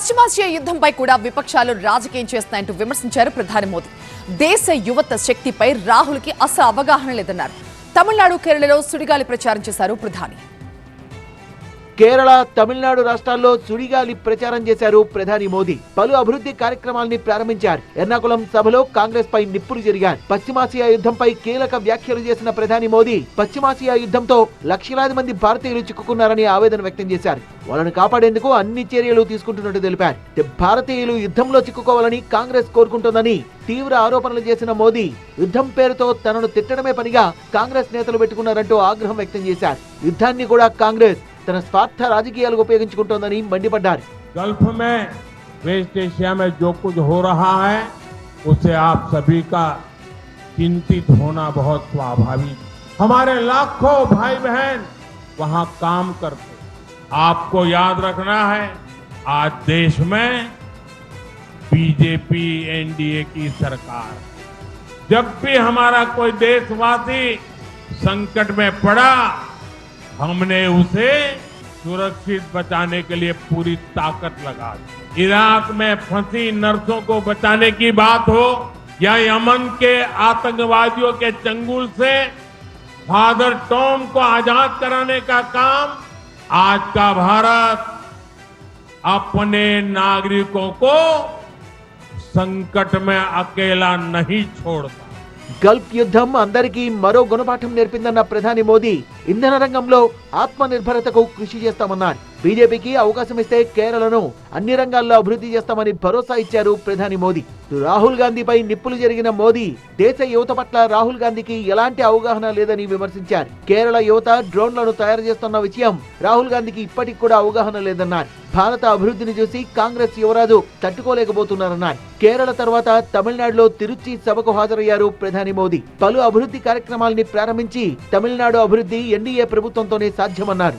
పశ్చిమాసియా యుద్ధంపై కూడా విపక్షాలు రాజకీయం చేస్తున్నాయంటూ విమర్శించారు ప్రధాని మోదీ. దేశ యువత శక్తిపై రాహుల్కి అసలు అవగాహన లేదన్నారు. తమిళనాడు, కేరళలో సుడిగాలి ప్రచారం చేశారు ప్రధాని. కేరళ, తమిళనాడు రాష్ట్రాల్లో సుడిగాలి ప్రచారం చేశారు ప్రధాని మోదీ. పలు అభివృద్ధి కార్యక్రమాల్ని ప్రారంభించారు. ఎర్నాకుళం సభలో కాంగ్రెస్ పై నిప్పులు జరిగారు. పశ్చిమాసియా యుద్ధంపై కీలక వ్యాఖ్యలు చేసిన ప్రధాని మోదీ పశ్చిమాసియా యుద్ధంతో లక్షలాది మంది భారతీయులు చిక్కుకున్నారని ఆవేదన వ్యక్తం చేశారు. వాళ్ళను కాపాడేందుకు అన్ని చర్యలు తీసుకుంటున్నట్టు తెలిపారు. భారతీయులు యుద్ధంలో చిక్కుకోవాలని కాంగ్రెస్ కోరుకుంటోందని తీవ్ర ఆరోపణలు చేసిన మోదీ యుద్ధం పేరుతో తనను తిట్టడమే పనిగా కాంగ్రెస్ నేతలు పెట్టుకున్నారంటూ ఆగ్రహం వ్యక్తం చేశారు. యుద్ధాన్ని కూడా కాంగ్రెస్ తన స్వార్థ రాజకీయాలకు ఉపయోగించుకుంటోందని మండిపడ్డారు. गल्फ में, वेस्ट एशिया में जो कुछ हो रहा है उससे आप सभी का चिंतित होना बहुत स्वाभाविक। हमारे लाखों भाई बहन वहां काम करते, आपको याद रखना है आज देश में बीजेपी एनडीए की सरकार। जब भी हमारा कोई देशवासी संकट में पड़ा, हमने उसे सुरक्षित बचाने के लिए पूरी ताकत लगा दी। इराक में फंसी नर्सों को बचाने की बात हो या यमन के आतंकवादियों के चंगुल से फादर टॉम को आजाद कराने का काम आज का भारत अपने नागरिकों को संकट में अकेला नहीं छोड़ता। గల్ఫ్ యుద్ధం అందరికీ మరో గుణపాఠం నేర్పిందన్న ప్రధాని మోదీ ఇంధన రంగంలో ఆత్మనిర్భరతకు కృషి చేస్తామన్నారు. బీజేపీకి అవకాశం ఇస్తే కేరళను అన్ని రంగాల్లో అభివృద్ధి చేస్తామని భరోసా ఇచ్చారు ప్రధాని మోదీ. రాహుల్ గాంధీపై నిప్పులు జరిగిన మోదీ దేశ యువత పట్ల రాహుల్ గాంధీకి ఎలాంటి అవగాహన లేదని విమర్శించారు. కేరళ యువత డ్రోన్లను తయారు చేస్తున్న విషయం రాహుల్ గాంధీకి ఇప్పటికి కూడా అవగాహన లేదన్నారు. భారత అభివృద్ధిని చూసి కాంగ్రెస్ యువరాజు తట్టుకోలేకపోతున్నారన్నారు. కేరళ తర్వాత తమిళనాడులో తిరుచి సభకు హాజరయ్యారు ప్రధాని మోదీ. పలు అభివృద్ధి కార్యక్రమాల్ని ప్రారంభించి తమిళనాడు అభివృద్ధి ఎన్డీఏ ప్రభుత్వంతోనే సాధ్యమన్నారు.